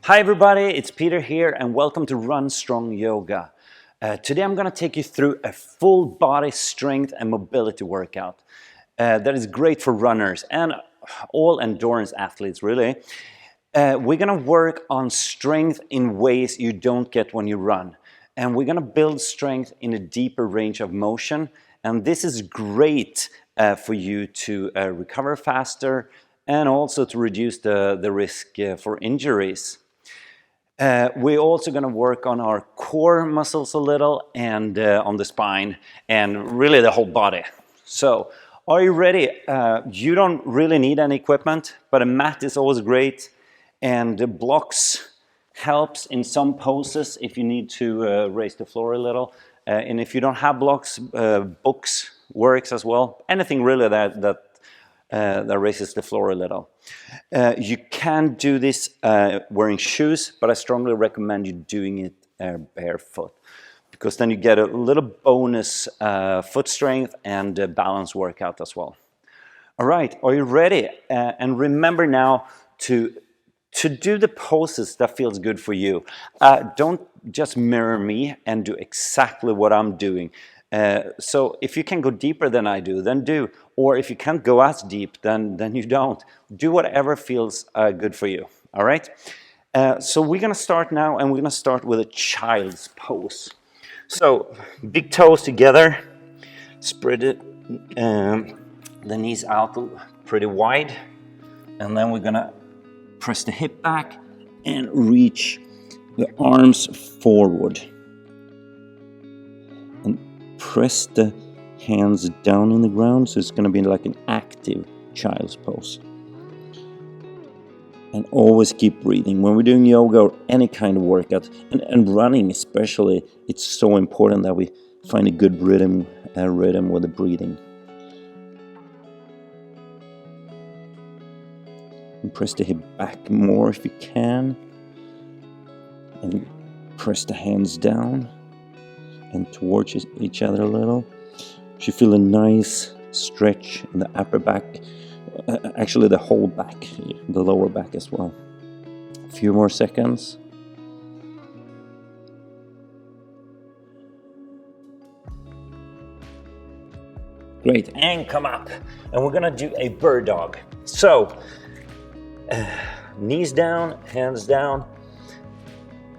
Hi everybody, it's Peter here and welcome to Run Strong Yoga. Today I'm going to take you through a full body strength and mobility workout that is great for runners and all endurance athletes really. We're going to work on strength in ways you don't get when you run. And we're going to build strength in a deeper range of motion. And this is great for you to recover faster and also to reduce the risk for injuries. We're also going to work on our core muscles a little and on the spine and really the whole body. So, are you ready? You don't really need any equipment, but a mat is always great, and the blocks helps in some poses if you need to raise the floor a little. And if you don't have blocks, books works as well. Anything really that raises the floor a little. You can do this wearing shoes, but I strongly recommend you doing it barefoot, because then you get a little bonus foot strength and balance workout as well. All right, are you ready? And remember now to do the poses that feels good for you. Don't just mirror me and do exactly what I'm doing. So if you can go deeper than I do, then do. Or if you can't go as deep, then you don't. Do whatever feels good for you. All right? So we're going to start now, and we're going to start with a child's pose. So big toes together, spread it, the knees out pretty wide, and then we're going to press the hip back and reach the arms forward. And press the hands down in the ground, so it's going to be like an active child's pose. And always keep breathing. When we're doing yoga or any kind of workout, and running especially, it's so important that we find a good rhythm with the breathing. And press the hip back more if you can. And press the hands down and towards each other a little. You should feel a nice stretch in the upper back, actually the whole back, the lower back as well. A few more seconds. Great, and come up. And we're gonna do a bird dog. So, knees down, hands down.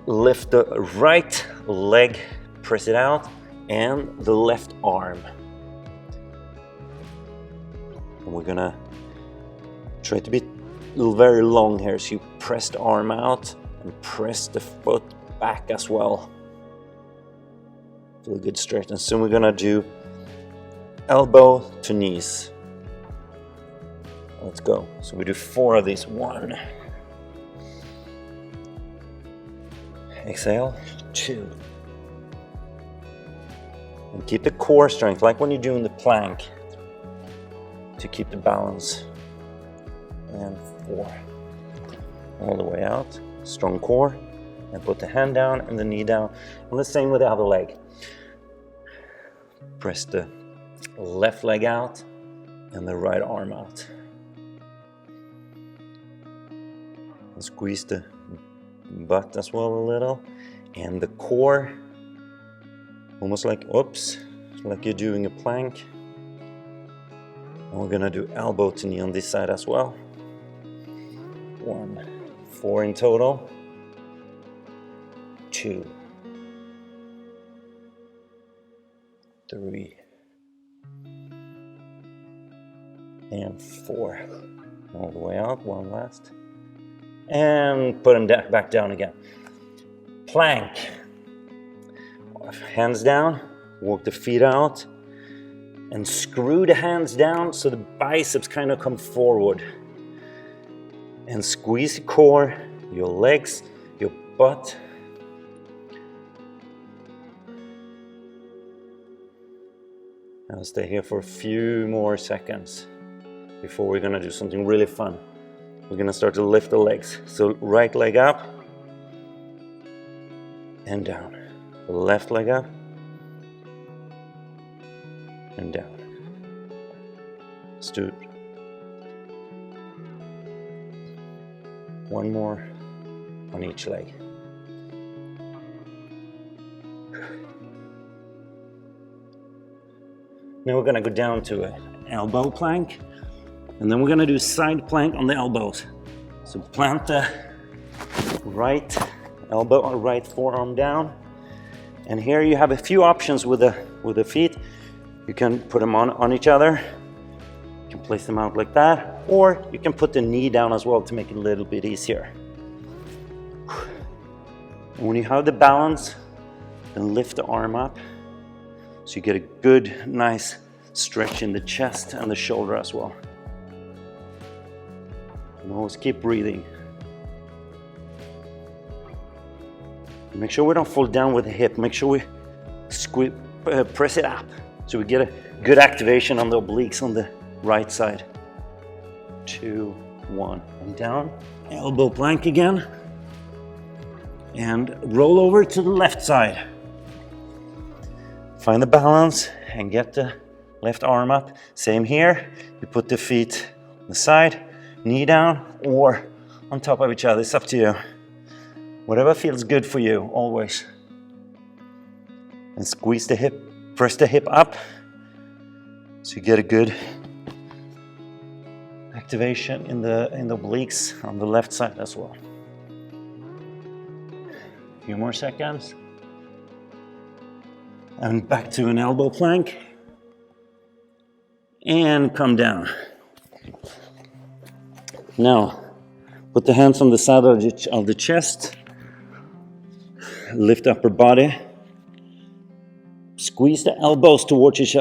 Lift the right leg, press it out, and the left arm. And we're gonna try to be very long here, so you press the arm out and press the foot back as well. Feel a good stretch. And soon we're gonna do elbow to knees. Let's go. So we do 4 of these. 1. Exhale. 2. And keep the core strength, like when you're doing the plank, to keep the balance. And 4. All the way out. Strong core. And put the hand down and the knee down. And the same with the other leg. Press the left leg out and the right arm out. And squeeze the butt as well a little. And the core, almost like, like you're doing a plank. And we're gonna do elbow to knee on this side as well. 1, 4 in total. 2, 3, and 4. All the way out. 1 last. And put them back down again. Plank. Hands down. Walk the feet out. And screw the hands down so the biceps kind of come forward. And squeeze your core, your legs, your butt. I'll stay here for a few more seconds before we're gonna do something really fun. We're gonna start to lift the legs. So right leg up and down. Left leg up and down. Let's do it. 1 more. on each leg. Now we're gonna go down to an elbow plank, and then we're gonna do side plank on the elbows. So plant the right elbow or right forearm down, and here you have a few options with the feet. You can put them on each other. You can place them out like that, or you can put the knee down as well to make it a little bit easier. And when you have the balance, then lift the arm up so you get a good, nice stretch in the chest and the shoulder as well. And always keep breathing. Make sure we don't fall down with the hip. Make sure we press it up so we get a good activation on the obliques on the right side. 2, 1, and down. Elbow plank again. And roll over to the left side. Find the balance and get the left arm up. Same here. You put the feet on the side, knee down, or on top of each other. It's up to you. Whatever feels good for you, always. And squeeze the hip, press the hip up so you get a good activation in the obliques on the left side as well. A few more seconds. And back to an elbow plank. And come down. Now, put the hands on the side of the chest. Lift upper body. Squeeze the elbows towards each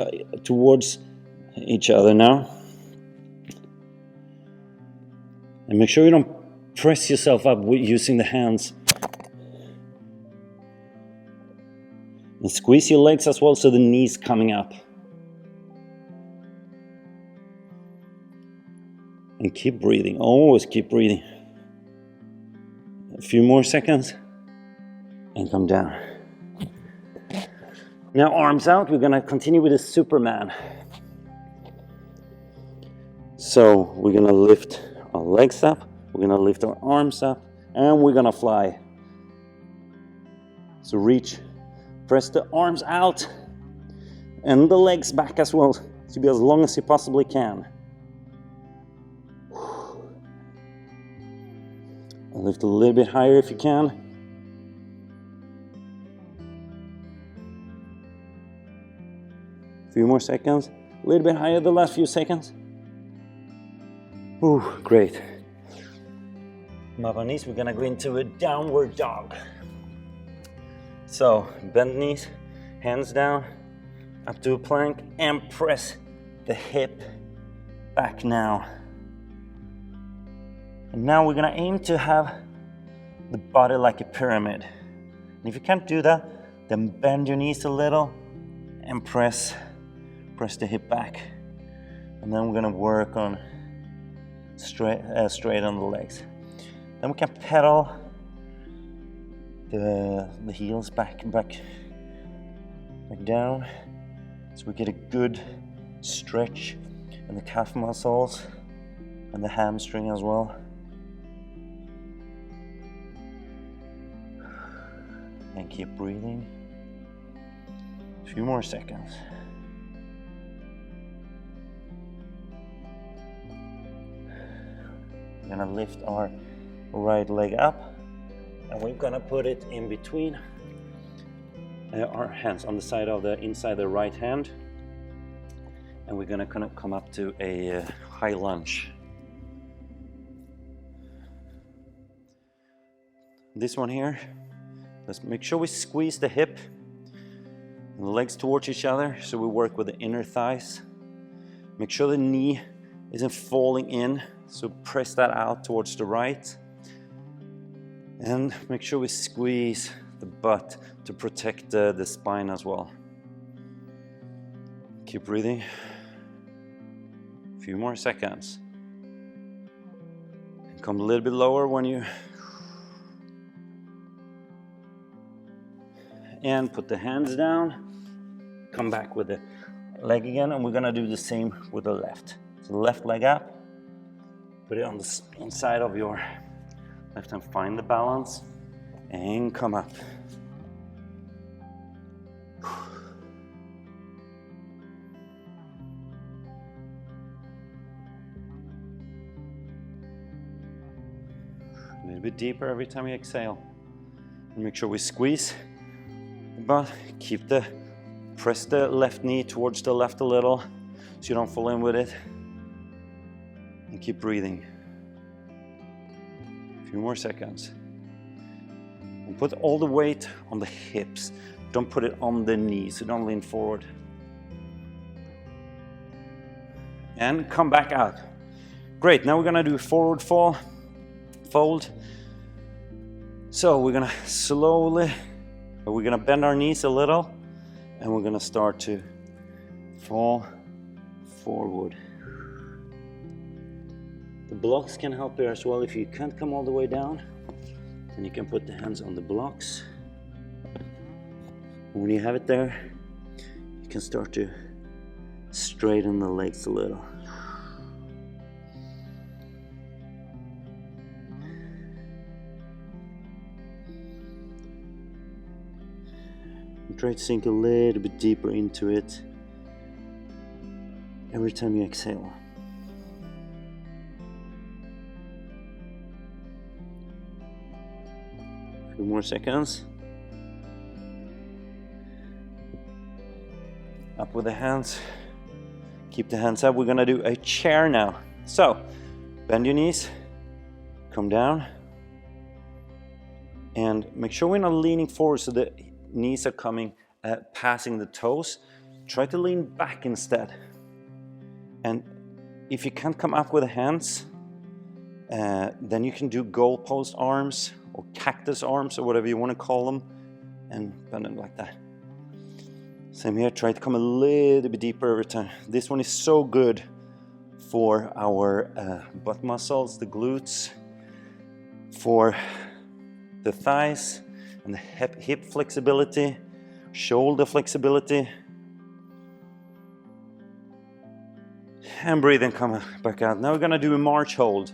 other now. And make sure you don't press yourself up using the hands. And squeeze your legs as well so the knees coming up. And keep breathing, always keep breathing. A few more seconds and come down. Now arms out, we're gonna continue with the Superman. So we're gonna lift our legs up, we're gonna lift our arms up, and we're gonna fly. So reach, press the arms out and the legs back as well, to be as long as you possibly can. And lift a little bit higher if you can. A few more seconds, a little bit higher the last few seconds. Ooh, great. Up on knees, we're gonna go into a downward dog. So, bend knees, hands down, up to a plank, and press the hip back now. And now we're gonna aim to have the body like a pyramid. And if you can't do that, then bend your knees a little and press the hip back. And then we're gonna work on straight on the legs. Then we can pedal the heels back down, so we get a good stretch in the calf muscles and the hamstring as well. And keep breathing. A few more seconds. We're gonna lift our right leg up, and we're gonna put it in between our hands on the side of the inside the right hand, and we're gonna come up to a high lunge. This one here, let's make sure we squeeze the hip and the legs towards each other, so we work with the inner thighs. Make sure the knee isn't falling in, so press that out towards the right. And make sure we squeeze the butt to protect the spine as well. Keep breathing. A few more seconds. And come a little bit lower when you... And put the hands down. Come back with the leg again, and we're gonna do the same with the left. So the left leg up. Put it on the inside of your Left hand, find the balance and come up. A little bit deeper every time you exhale. And make sure we squeeze the butt. Press the left knee towards the left a little so you don't fall in with it. And keep breathing. A few more seconds. And put all the weight on the hips. Don't put it on the knees, so don't lean forward. And come back out. Great, now we're gonna do forward fold. So we're gonna we're gonna bend our knees a little, and we're gonna start to fall forward. The blocks can help here as well. If you can't come all the way down, then you can put the hands on the blocks. And when you have it there, you can start to straighten the legs a little. And try to sink a little bit deeper into it every time you exhale. A few more seconds. Up with the hands. Keep the hands up. We're gonna do a chair now. So, bend your knees, come down, and make sure we're not leaning forward so the knees are coming, passing the toes. Try to lean back instead. And if you can't come up with the hands, then you can do goalpost arms or cactus arms or whatever you want to call them, and bend them like that. Same here, try to come a little bit deeper every time. This one is so good for our butt muscles, the glutes, for the thighs and the hip flexibility, shoulder flexibility. And breathe and come back out. Now we're gonna do a march hold.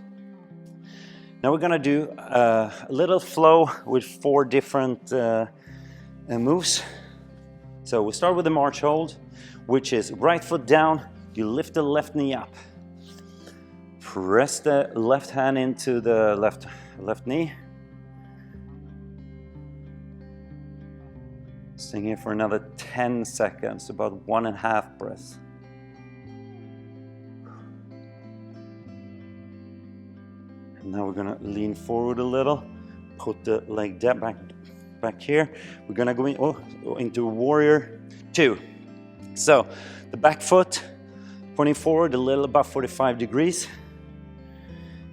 Now we're gonna do a little flow with 4 different moves. So we start with the march hold, which is right foot down, you lift the left knee up. Press the left hand into the left knee. Stay here for another 10 seconds, about 1.5 breaths. And now we're gonna lean forward a little, put the leg back here. We're gonna go into warrior 2. So the back foot pointing forward a little about 45 degrees.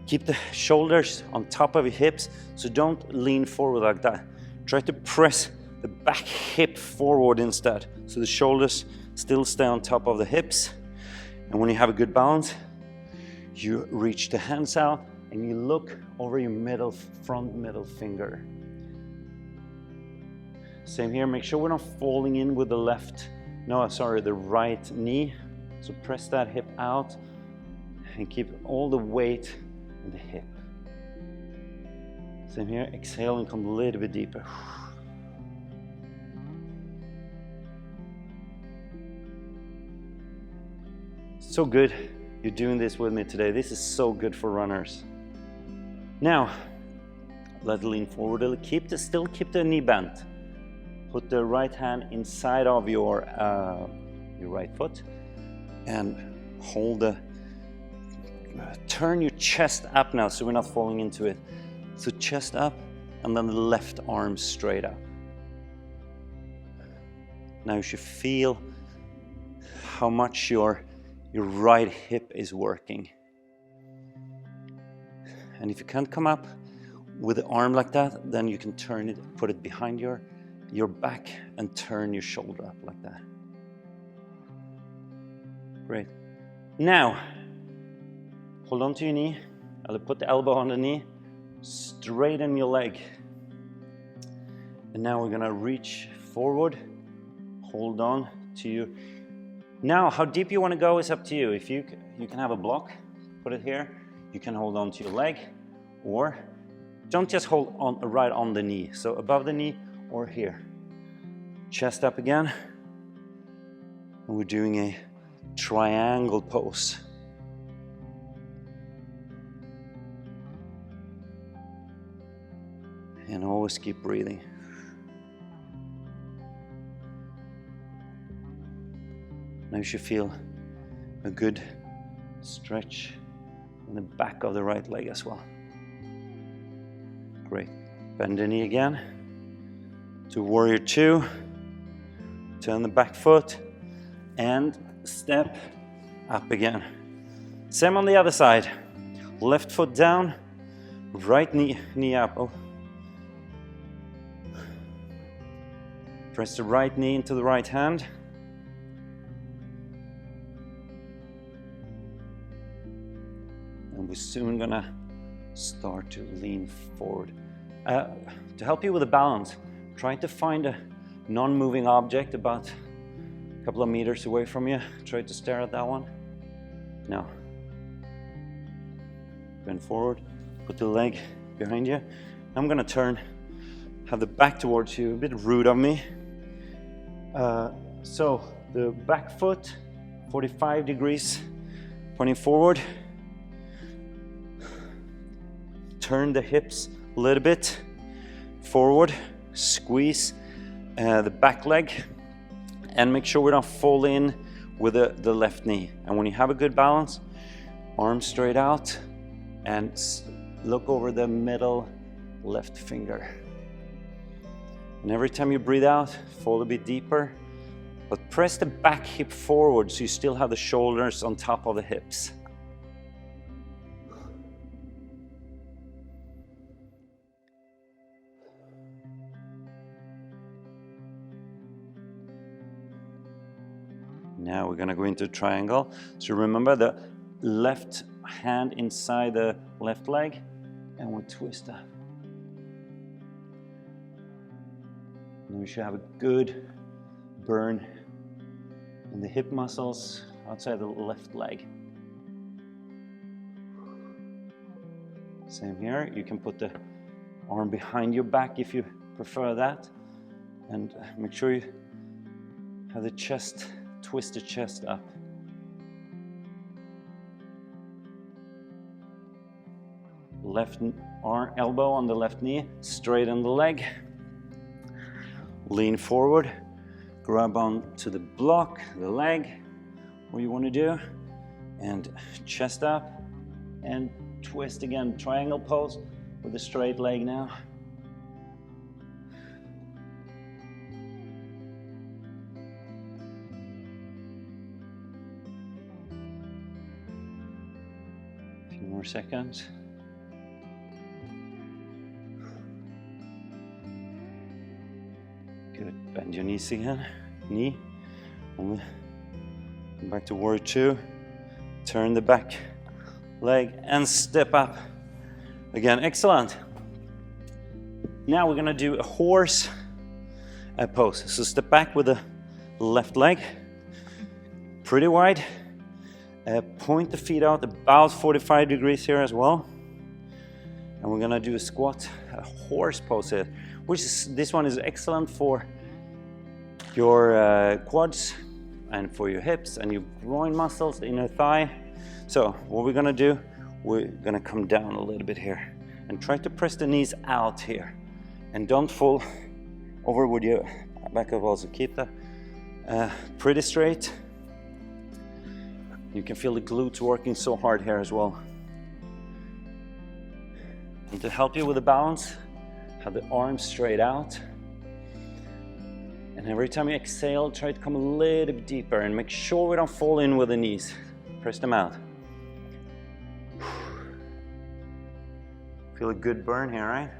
Keep the shoulders on top of your hips, so don't lean forward like that. Try to press the back hip forward instead, so the shoulders still stay on top of the hips. And when you have a good balance, you reach the hands out and you look over your front middle finger. Same here, make sure we're not falling in with the right knee. So press that hip out and keep all the weight in the hip. Same here, exhale and come a little bit deeper. So good you're doing this with me today. This is so good for runners. Now, let's lean forward a little. Still keep the knee bent. Put the right hand inside of your right foot and turn your chest up now so we're not falling into it. So chest up and then the left arm straight up. Now you should feel how much your right hip is working. And if you can't come up with the arm like that, then you can turn it, put it behind your back and turn your shoulder up like that. Great. Now, hold on to your knee. I'll put the elbow on the knee, straighten your leg. And now we're gonna reach forward, hold on to you. Now, how deep you wanna go is up to you. If you can have a block, put it here. You can hold on to your leg, or don't just hold on right on the knee. So above the knee or here. Chest up again. And we're doing a triangle pose. And always keep breathing. Now you should feel a good stretch in the back of the right leg as well. Great. Bend the knee again. To warrior two. Turn the back foot and step up again. Same on the other side. Left foot down, right knee up. Oh. Press the right knee into the right hand. And we're soon gonna start to lean forward. To help you with the balance, try to find a non-moving object about a couple of meters away from you. Try to stare at that one. Now, bend forward, put the leg behind you. I'm gonna turn, have the back towards you, a bit rude of me. So the back foot, 45 degrees, pointing forward. Turn the hips a little bit forward, squeeze the back leg, and make sure we don't fall in with the left knee. And when you have a good balance, arms straight out and look over the middle left finger. And every time you breathe out, fall a bit deeper, but press the back hip forward so you still have the shoulders on top of the hips. Now we're gonna go into triangle. So remember the left hand inside the left leg, and we'll twist that. And we should have a good burn in the hip muscles outside the left leg. Same here. You can put the arm behind your back if you prefer that. And make sure you have the chest, twist the chest up. Left arm, elbow on the left knee, straighten the leg. Lean forward, grab on to the block, the leg, what you want to do, and chest up, and twist again, triangle pose with a straight leg now. A few more seconds. Good. Bend your knees again. Knee. Come back to warrior two. Turn the back leg and step up. Again, excellent. Now we're gonna do a horse pose. So step back with the left leg, pretty wide. Point the feet out about 45 degrees here as well. And we're gonna do a squat, a horse pose here. This one is excellent for your quads and for your hips and your groin muscles, the inner thigh. So what we're gonna do, we're gonna come down a little bit here and try to press the knees out here. And don't fall over with your back up also. Keep that pretty straight. You can feel the glutes working so hard here as well. And to help you with the balance, have the arms straight out. And every time you exhale, try to come a little bit deeper and make sure we don't fall in with the knees. Press them out. Feel a good burn here, right?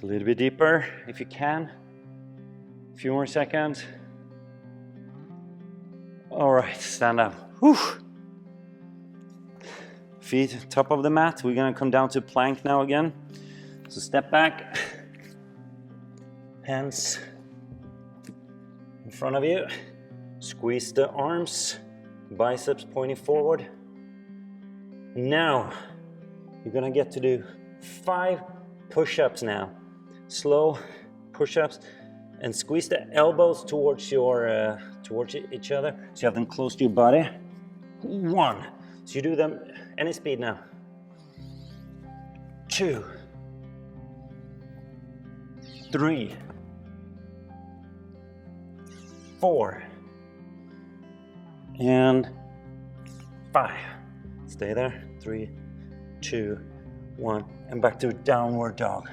A little bit deeper if you can. A few more seconds. All right, stand up. Whew. Feet top of the mat. We're gonna come down to plank now again. So step back, hands in front of you. Squeeze the arms biceps pointing forward. Now you're gonna get to do 5 push-ups now. Slow push-ups, and squeeze the elbows towards your towards each other, so you have them close to your body. 1. So you do them any speed now. 2, 3, 4, and 5. Stay there. 3, 2, 1, and back to downward dog.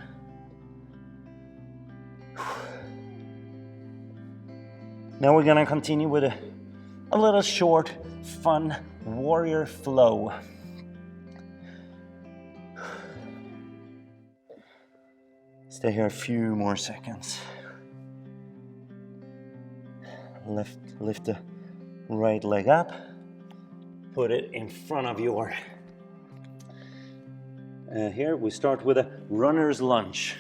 Now we're gonna continue with a little short, fun warrior flow. Stay here a few more seconds. Lift the right leg up. Put it in front of your... here we start with a runner's lunge.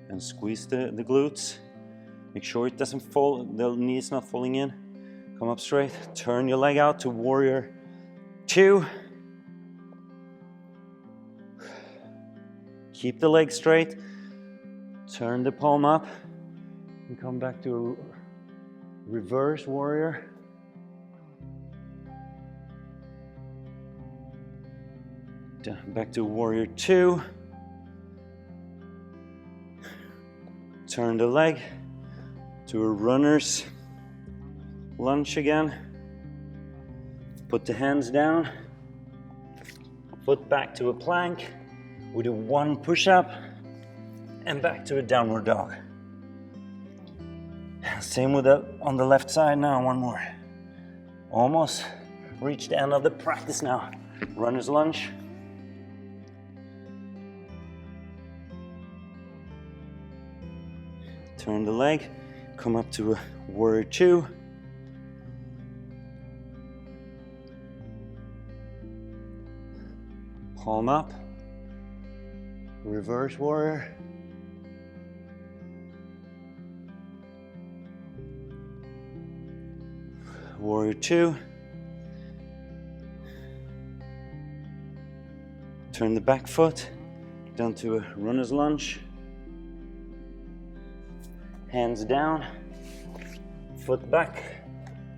And squeeze the glutes. Make sure it doesn't fall, the knees not falling in. Come up straight. Turn your leg out to warrior 2. Keep the leg straight. Turn the palm up. And come back to a reverse warrior. Back to warrior 2. Turn the leg to a runner's lunge again. Put the hands down. Foot back to a plank. We do 1 push-up and back to a downward dog. Same with on the left side now, 1 more. Almost reached the end of the practice now. Runner's lunge. Turn the leg, come up to a warrior 2. Palm up. Reverse warrior. Warrior 2. Turn the back foot down to a runner's lunge. Hands down, foot back,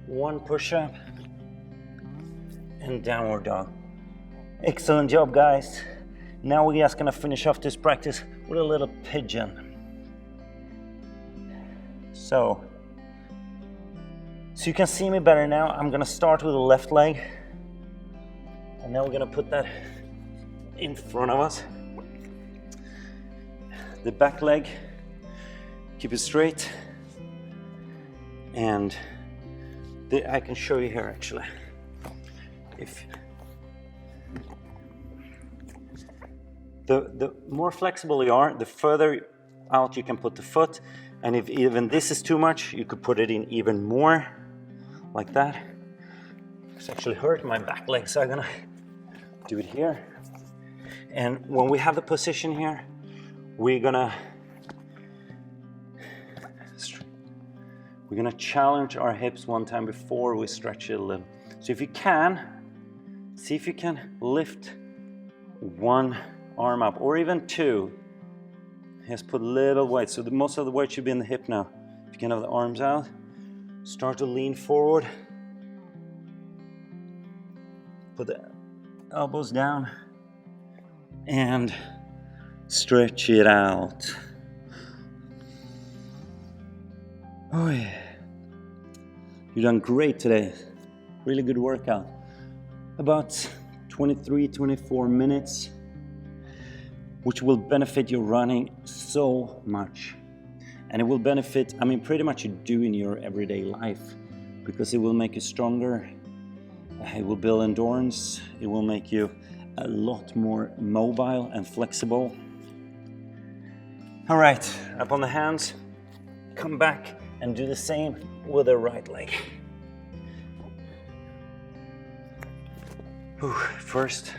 1 push-up, and downward dog. Excellent job, guys. Now we're just gonna finish off this practice with a little pigeon. So you can see me better now. I'm gonna start with the left leg, and now we're gonna put that in front of us. The back leg, keep it straight, and I can show you here actually. If the more flexible you are, the further out you can put the foot, and if even this is too much, you could put it in even more, like that. It's actually hurt my back leg, so I'm gonna do it here. And when we have the position here, we're gonna challenge our hips 1 time before we stretch it a little. So if you can, see if you can lift 1 arm up, or even 2. Just put little weight. So most of the weight should be in the hip now. If you can have the arms out, start to lean forward. Put the elbows down and stretch it out. Oh yeah. You've done great today. Really good workout. About 23-24 minutes, which will benefit your running so much. And it will benefit, I mean, pretty much you do in your everyday life, because it will make you stronger. It will build endurance. It will make you a lot more mobile and flexible. All right, up on the hands, come back and do the same with the right leg. First,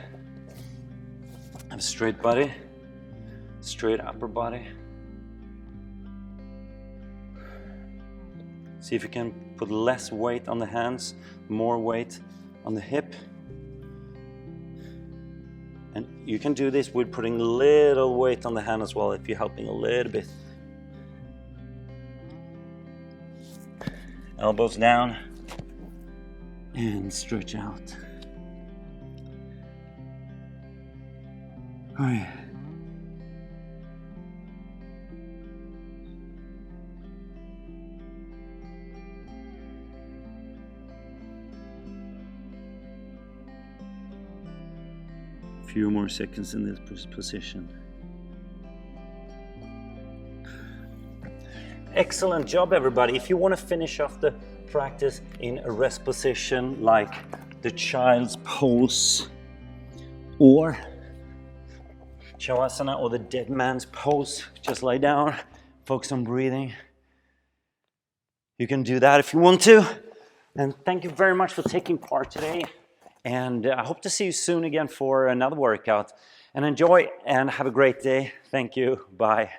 have a straight body, straight upper body. See if you can put less weight on the hands, more weight on the hip. And you can do this with putting little weight on the hand as well if you're helping a little bit. Elbows down and stretch out. All right. Few more seconds in this position. Excellent job, everybody. If you want to finish off the practice in a rest position like the child's pose or Shavasana or the dead man's pose, just lie down, focus on breathing. You can do that if you want to. And thank you very much for taking part today. And I hope to see you soon again for another workout. And enjoy and have a great day. Thank you. Bye.